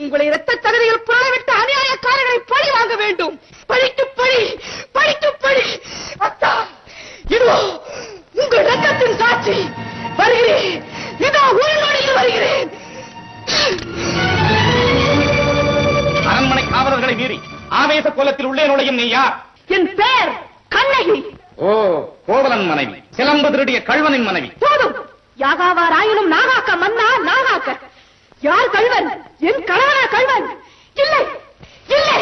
உங்களை இரத்த தகுதியில் புறவிட்ட அநியாயக்காரர்களை பழி வாங்க வேண்டும். பழிக்கு பழி, பழிக்கு பழி. அத்தா, இதோ உங்கள் ரத்தத்தின் சாட்சி. வருகிறேன், இதோ உயிரோடையில் வருகிறேன். அரண்மனை காவலர்களை மீறி ஆவேச கோலத்தில் உள்ளே நுழையும் நீ யார்? என் பெயர் கண்ணகி. ஓ, கோவலன் மனைவி, சிலம்பு திருடிய கள்வனின் மனைவி. போதும், யாகாவாராயினும் நாகாக்க மன்னா நாகாக்க. யார் கள்வன்? என் கணவனா கள்வன்? இல்லை இல்லை,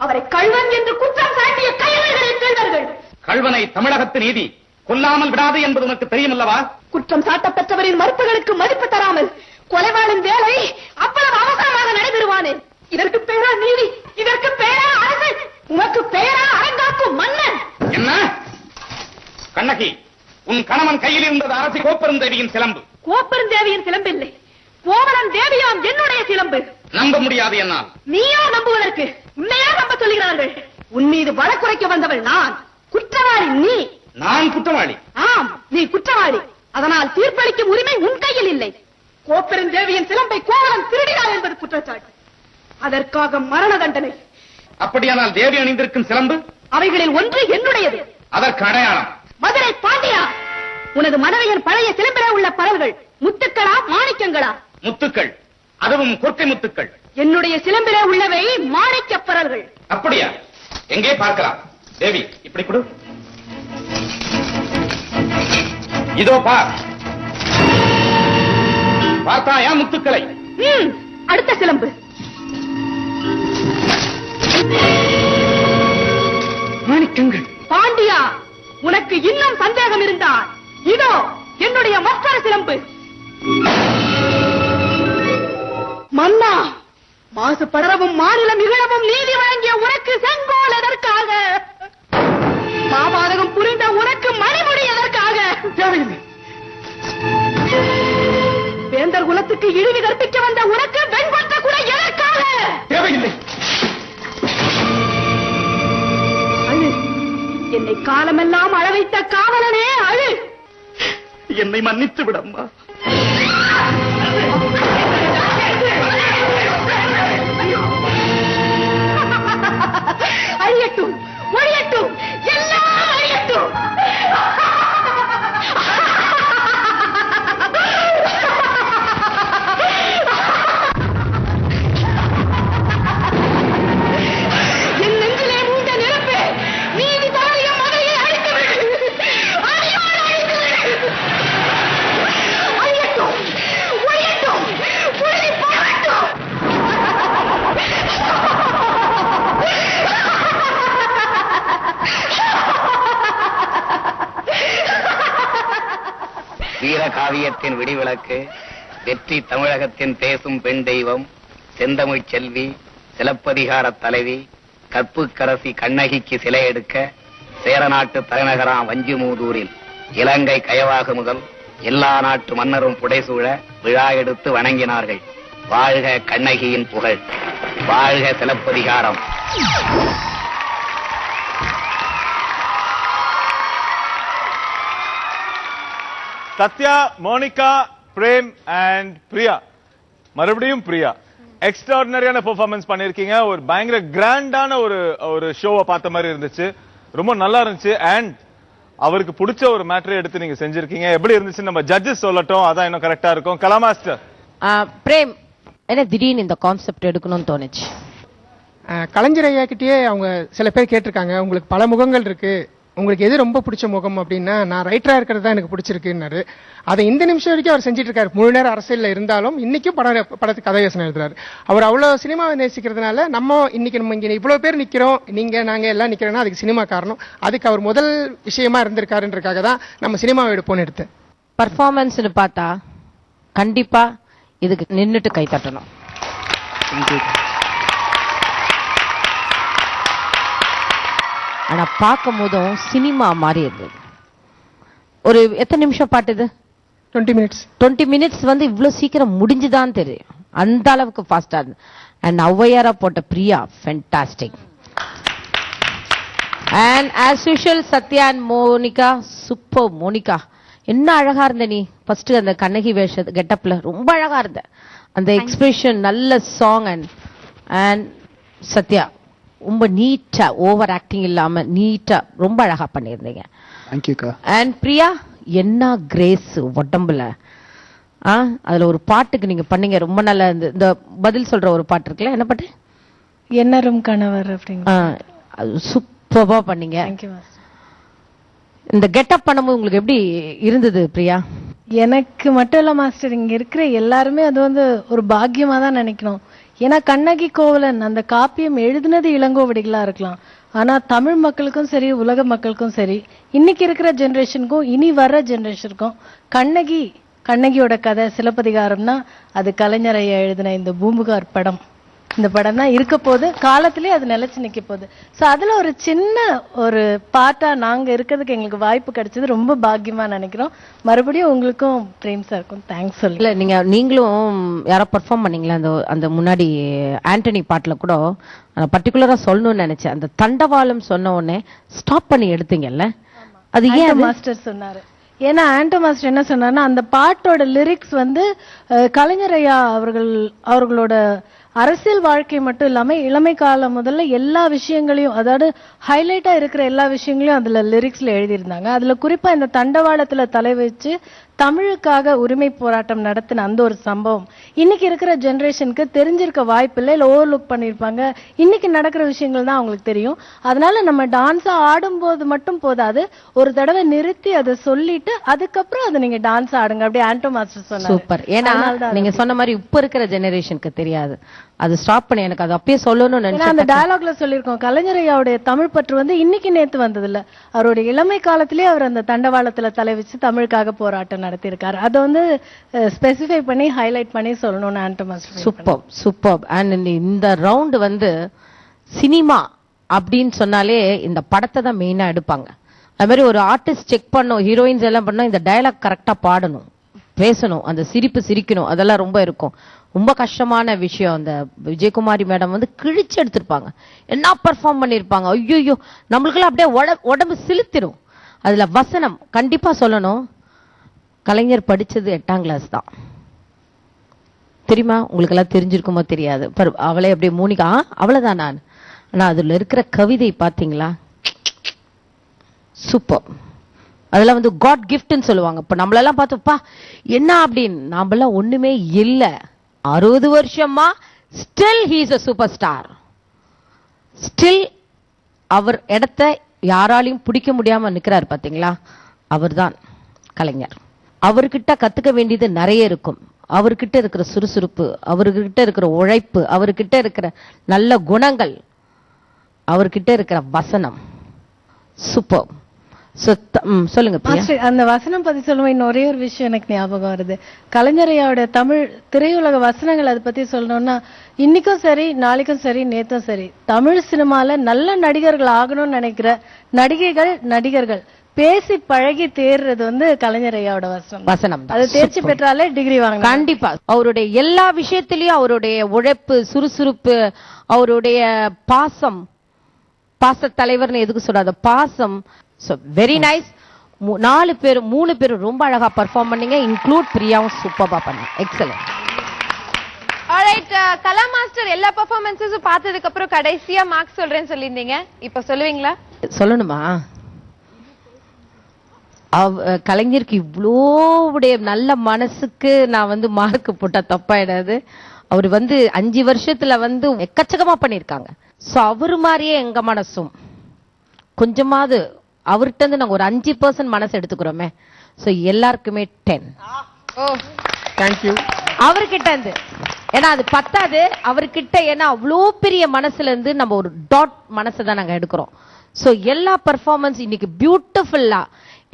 அவரை கள்வன் என்று குற்றம் சாட்டிய கைவர்களின் கள்வர்கள். கள்வனை தமிழகத்து நீதி கொல்லாமல் விடாது என்பது உனக்கு தெரியும் அல்லவா? குற்றம் சாட்டப்பட்டவரின் மறுப்புகளுக்கு மதிப்பு தராமல் கொலைவாளின் வேலை அவ்வளவு அவசரமாக நடைபெறுவானே. இதற்கு பெயரா நீதி? இதற்கு பெயரா அரசு? உனக்கு பெயரா அரங்காக்கும் மன்னன்? என்ன கண்ணகி, உன் கணவன் கையில் இருந்தது அரசி கோப்பெருந்தேவியின் சிலம்பு. கோப்பெருந்தேவியின் சிலம்பு இல்லை, கோவலன் தேவியாம் என்னுடைய சிலம்பு. நம்ப முடியாது என்னால். நீயா நம்புவதற்கு? உன்னையா நம்ப சொல்லுகிறார்கள்? உன் மீது வழக்குரைக்க வந்தவள் நான், குற்றவாளி நீ. நான் குற்றவாளி? ஆம், நீ குற்றவாளி. அதனால் தீர்ப்பளிக்கும் உரிமை உன் கையில் இல்லை. கோப்பெருந்தேவியின் சிலம்பை கோவலன் திருடினார் என்பது குற்றச்சாட்டு. அதற்காக மரண தண்டனை. அப்படியானால் தேவி அணிந்திருக்கும் சிலம்பு? அவைகளில் ஒன்று என்னுடையது. அதற்கு அடையாளம்? மதுரை பாண்டியா, உனது மனைவியின் பழைய சிலம்பிலே உள்ள பரல்கள் முத்துக்களா மாணிக்கங்களா? முத்துக்கள், அதுவும் கொற்கை முத்துக்கள். என்னுடைய சிலம்பிலே உள்ளவை மாணிக்க பரல்கள். அப்படியா? எங்கே பார்க்கலாம்? தேவி, இப்படி கொடு. இதோ பார். பார்த்தாயா முத்துக்களை? அடுத்த சிலம்பு. மாணிக்கங்கள். பாண்டியா, உனக்கு இன்னும் சந்தேகம் இருந்தால் இதோ என்னுடைய மற்றொரு சிலம்பு. மன்னா, மாசு படரவும் மாநிலம் இகழவும் நீதி வழங்கிய உனக்கு செங்கோல் எதற்காக? மாபாதகம் புரிந்த உனக்கு மணிமுடி எதற்காக? வேந்தர் குலத்துக்கு இழிவு கற்பிக்க வந்த உனக்கு வெண்பட்ட குல எதற்காக? தேவையில்லை. அழு, என்னை காலமெல்லாம் அழ வைத்த காவலனே அழு. என்னை மன்னித்து விடம்மா. அழியட்டும், ஒழியட்டும், எல்லாம் அழியட்டும். என் நெஞ்சிலே மூண்ட நெருப்பு நீதி தவறிய மதையை அழித்தது. அழியட்டும், ஒழியட்டும், ஒளி போகட்டும். வீரகாவியத்தின் விடிவிளக்கு, வெற்றி தமிழகத்தின் பேசும் பெண் தெய்வம், செந்தமிழ் செல்வி, சிலப்பதிகார தலைவி, கற்புக்கரசி கண்ணகிக்கு சிலை எடுக்க சேரநாட்டு தலைநகராம் வஞ்சிமூதூரில் இலங்கை கயவாகு முதல் எல்லா நாட்டு மன்னரும் புடைசூழ விழா எடுத்து வணங்கினார்கள். வாழ்க கண்ணகியின் புகழ், வாழ்க சிலப்பதிகாரம். Sathya, Monica, Prem and Priya. மறுபடியும் பிரியா, எக்ஸ்ட்ராடினரியான பெர்ஃபார்மன்ஸ் பண்ணிருக்கீங்க. ஒரு பயங்கர கிராண்டான ஒரு ஷோவை பார்த்த மாதிரி இருந்துச்சு. ரொம்ப நல்லா இருந்துச்சு. அண்ட் அவருக்கு பிடிச்ச ஒரு மேட்டரை எடுத்து நீங்க செஞ்சிருக்கீங்க. எப்படி இருந்துச்சு நம்ம ஜட்ஜஸ் சொல்லட்டும், அதான் இன்னும் கரெக்டா இருக்கும். கலா மாஸ்டர். பிரேம், என்ன திடீர்னு இந்த கான்செப்ட் எடுக்கணும்னு தோணுச்சு? கலைஞர் ஐயா கிட்டயே அவங்க சில பேர் கேட்டிருக்காங்க, உங்களுக்கு பல முகங்கள் இருக்கு, உங்களுக்கு எது ரொம்ப பிடிச்ச முகம் அப்படின்னா, நான் ரைட்டரா இருக்கிறது தான் எனக்கு பிடிச்சிருக்குன்னாரு. அதை இந்த நிமிஷம் வரைக்கும் அவர் செஞ்சுட்டு இருக்காரு. முழு நேரம் அரசியல்ல இருந்தாலும் இன்னைக்கும் படத்துக்கு கதை யோசனை எழுதுறாரு. அவர் அவ்வளவு சினிமாவை நேசிக்கிறதுனால நம்ம இங்க இவ்வளவு பேர் நிக்கிறோம், நாங்க எல்லாம் நிக்கிறோம்னா அதுக்கு சினிமா காரணம். அதுக்கு அவர் முதல் விஷயமா இருந்திருக்காருன்றதுக்காக தான் நம்ம சினிமாவை எடுப்போம்னு எடுத்தேன். பர்ஃபார்மன்ஸ்னு பார்த்தா கண்டிப்பா இதுக்கு நின்னுட்டு கை தட்டணும். ஆனா பார்க்கும் போதும் சினிமா மாதிரி இருந்தது. ஒரு எத்தனை நிமிஷம் பாட்டுது? 20 minutes. 20 minutes வந்து இவ்வளவு சீக்கிரம் முடிஞ்சுதான் தெரியும். அந்த அளவுக்கு ஃபாஸ்டா இருந்து. அண்ட் ஔவையாரா போட்ட Priya fantastic. And as usual Sathya and Monica super. Monica என்ன அழகா இருந்த நீ. ஃபர்ஸ்ட் அந்த கண்ணகி வேஷ கெட்டப்ல ரொம்ப அழகா இருந்த. அந்த எக்ஸ்பிரஷன் நல்ல சாங் அண்ட் சத்யா ரொம்ப நீட்டா ஓவர் ஆக்டிங் இல்லாம நீட்டா ரொம்ப அழகா பண்ணியிருந்தீங்க. தேங்க்யூக்கா. அண்ட் பிரியா என்ன கிரேஸ் உடம்புல. அதுல ஒரு பாட்டுக்கு நீங்க பண்ணீங்க ரொம்ப நல்லா இந்த பதில் சொல்ற ஒரு பாட்டு இருக்குல்ல, என்ன பாட்டு? என்னரும் கணவர் அப்படிங்க. சூப்பரா பண்ணீங்க. இந்த கெட்டப் பண்ணும்போது உங்களுக்கு எப்படி இருந்தது பிரியா? எனக்கு மட்டும் இல்ல மாஸ்டர், இங்க இருக்கிற எல்லாருமே அது வந்து ஒரு பாக்கியமா தான் நினைக்கணும். ஏன்னா கண்ணகி கோவலன் அந்த காப்பியம் எழுதினது இளங்கோவடிகளா இருக்கலாம், ஆனா தமிழ் மக்களுக்கும் சரி உலக மக்களுக்கும் சரி இன்னைக்கு இருக்கிற ஜெனரேஷனுக்கும் இனி வர்ற ஜெனரேஷனுக்கும் கண்ணகியோட கதை சிலப்பதிகாரம்னா அது கலைஞர் ஐயா எழுதின இந்த பூம்புகார் படம், இந்த படம் தான் இருக்க போது, காலத்திலே அது நிலைச்சு நிக்க போகுது. சோ அதுல ஒரு சின்ன ஒரு பாட்டா நாங்க இருக்கிறதுக்கு எங்களுக்கு வாய்ப்பு கிடைச்சது ரொம்ப பாக்கியமா நினைக்கிறோம். மறுபடியும் உங்களுக்கும் பிரேம் சாருக்கும் தேங்க்ஸ் சொல்லு. இல்ல நீங்களும் யாரோ பெர்ஃபார்ம் பண்ணீங்களா அந்த முன்னாடி ஆண்டனி பாட்டுல கூட பர்டிகுலரா சொல்லணும்னு நினைச்சேன். அந்த தண்டவாளம் சொன்ன உடனே ஸ்டாப் பண்ணி எடுத்தீங்கல்ல, அது ஏன் மாஸ்டர் சொன்னாரு? ஏன்னா ஆண்டோ மாஸ்டர் என்ன சொன்னாருன்னா அந்த பாட்டோட லிரிக்ஸ் வந்து கலைஞர் ஐயா அவர்களோட அரசியல் வாழ்க்கை மட்டும் இல்லாம இளமை காலம் முதல்ல எல்லா விஷயங்களையும், அதாவது ஹைலைட்டா இருக்கிற எல்லா விஷயங்களையும் அதுல லிரிக்ஸ்ல எழுதியிருந்தாங்க. அதுல குறிப்பா இந்த தண்டவாளத்துல தலை வச்சு தமிழுக்காக உரிமை போராட்டம் நடத்தின அந்த ஒரு சம்பவம் இன்னைக்கு இருக்கிற ஜெனரேஷனுக்கு தெரிஞ்சிருக்க வாய்ப்பு இல்லை, இல்ல ஓவர் லுக் பண்ணிருப்பாங்க. இன்னைக்கு நடக்கிற விஷயங்கள் தான் அவங்களுக்கு தெரியும். அதனால நம்ம டான்ஸா ஆடும்போது மட்டும் போதாது, ஒரு தடவை நிறுத்தி அதை சொல்லிட்டு அதுக்கப்புறம் அதை நீங்க டான்ஸ் ஆடுங்க, அப்படியே ஆண்டோ மாஸ்டர் சொன்னாரு. சூப்பர். ஏன்னா நீங்க சொன்ன மாதிரி இப்ப இருக்கிற ஜெனரேஷனுக்கு தெரியாது, அது ஸ்டாப் பண்ணி எனக்கு அது அப்பயே சொல்லணும்னு நினைச்சேன். அந்த டயலாக்ல சொல்லிருக்கோம், கலைஞர் ஐயாவுடைய தமிழ் பற்று வந்து இன்னைக்கு நேத்து வந்தது இல்ல, அவருடைய இளமை காலத்திலேயே அவர் அந்த தண்டவாளத்துல தலை வச்சு தமிழுக்காக போராட்டம் நடத்தியிருக்காரு. அதை வந்து ஸ்பெசிஃபை பண்ணி ஹைலைட் பண்ணி சொல்லணும்னு ஆண்டோ மாஸ்டர். சூப்பர். அண்ட் இந்த ரவுண்ட் வந்து சினிமா அப்படின்னு சொன்னாலே இந்த படத்தை தான் மெயினா எடுப்பாங்க. அது மாதிரி ஒரு ஆர்டிஸ்ட் செக் பண்ணும், ஹீரோயின்ஸ் எல்லாம் பண்ணோம், இந்த டயலாக் கரெக்டா பாடணும், பேசணும், அந்த சிரிக்கணும், அதெல்லாம் ரொம்ப இருக்கும். ரொம்ப கஷ்டமான விஷயம். அந்த விஜயகுமாரி மேடம் வந்து கிழிச்சு எடுத்திருப்பாங்க, என்ன பெர்ஃபார்ம் பண்ணிருப்பாங்க. ஐயோ நம்மளுக்கெல்லாம் அப்படியே உடம்பு சிலுத்திரும். அதுல வசனம் கண்டிப்பா சொல்லணும். கலைஞர் படிச்சது 8ஆம் கிளாஸ் தான் தெரியுமா? உங்களுக்கு எல்லாம் தெரிஞ்சிருக்குமோ தெரியாது. அவளே அப்படியே மூனிகா அவ்வளவுதான் நான். ஆனா அதுல இருக்கிற கவிதை பாத்தீங்களா, சூப்பர். அதெல்லாம் வந்து காட் கிஃப்ட்னு சொல்லுவாங்க. இப்ப நம்மளெல்லாம் பார்த்தோப்பா என்ன அப்படின்னு, நாமெல்லாம் ஒண்ணுமே இல்ல. 60 வருஷமா still he is a super star. Still அவர் இடத்தை யாராலையும் பிடிக்க முடியாம நிக்கிறார் பாத்தீங்களா, அவர்தான் கலைஞர். அவர்கிட்ட கத்துக்க வேண்டியது நிறைய இருக்கும். அவர்கிட்ட இருக்கிற சுறுசுறுப்பு, அவர்கிட்ட இருக்கிற உழைப்பு, அவர்கிட்ட இருக்கிற நல்ல குணங்கள், அவர்கிட்ட இருக்கிற வசனம் சூப்பர். சொல்லுங்க பிரியா. அந்த வசனம் பத்தி சொல்லுவோம். இன்னும் ஒரே ஒரு விஷயம் எனக்கு ஞாபகம் வருது. கலைஞரையோட தமிழ் திரையுலக வசனங்கள் அதை பத்தி சொல்லணும்னா இன்னைக்கும் சரி நாளைக்கும் சரி நேத்தும் சரி தமிழ் சினிமால நல்ல நடிகர்கள் ஆகணும்னு நினைக்கிற நடிகர்கள் பேசி பழகி தேர்றது வந்து கலைஞர் ஐயாவோட வசனம். அது தேர்ச்சி பெற்றாலே டிகிரி வாங்க. கண்டிப்பா அவருடைய எல்லா விஷயத்திலயும் அவருடைய உழைப்பு, சுறுசுறுப்பு, அவருடைய பாசம், பாச தலைவர்னு எதுக்கு சொல்றாத பாசம். Very nice. 3 பேரும் ரொம்ப அழகா பெர்ஃபார்ம் பண்ணீங்க, இன்க்ளூட் பிரியாவும் சூப்பரா பண்ணீங்க. எக்ஸலென்ட். ஆல்ரைட், கலா மாஸ்டர் எல்லா பெர்ஃபார்மன்ஸஸும் பார்த்ததுக்கு அப்புறம் கடைசியா மார்க்ஸ் சொல்றேன்னு சொல்லிருந்தீங்க, இப்ப சொல்லுவீங்களா? சொல்லணுமா? கலைஞருக்கு இவ்வளோ நல்ல மனசுக்கு நான் வந்து மார்க் போட்டா தப்பாயிடாது. அவர் வந்து 5 வருஷத்துல வந்து எக்கச்சக்கமா பண்ணிருக்காங்க. சோ அவரு மாதிரியே எங்க மனசும் கொஞ்சமாவது அவர்கிட்ட இருந்து நாங்க ஒரு 5% மனசு எடுத்துக்கிறோமே. சோ எல்லாருக்குமே 10. தேங்க்யூ. அவர்கிட்ட இருந்து ஏன்னா அது பத்தாது அவர்கிட்ட, ஏன்னா அவ்வளோ பெரிய மனசுல இருந்து நம்ம ஒரு டாட் மனசை தான் நாங்க எடுக்கிறோம். சோ எல்லா பெர்ஃபார்மன்ஸ் இன்னைக்கு பியூட்டிஃபுல்லா.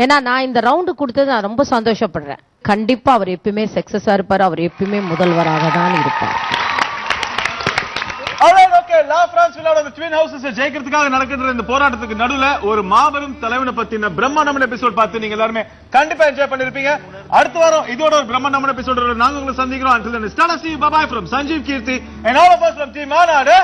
ஏன்னா நான் இந்த ரவுண்டு கொடுத்தது நான் ரொம்ப சந்தோஷப்படுறேன். கண்டிப்பா அவர் எப்பயுமே சக்சஸா இருப்பார், அவர் எப்பயுமே முதல்வராக தான் இருப்பார். லா பிரான்ஸ் விழாவோட ட்வின் ஹவுசஸ் ஜெயிக்கிறதுக்காக நடக்கிற இந்த போராட்டத்துக்கு நடுவுல ஒரு மாபெரும் தலைவனை பத்தின பிரம்மாண்டமான எபிசோட் பார்த்து நீங்க எல்லாருமே கண்டிப்பா என்ஜாய் பண்ணிருப்பீங்க. அடுத்த வாரம் இதோட ஒரு பிரம்மாண்டமான எபிசோட நாங்க உங்களை சந்திக்கிறோம். Until then, stay tuned. Bye bye from Sanjeev Kirti and all of us from Team Maanadu.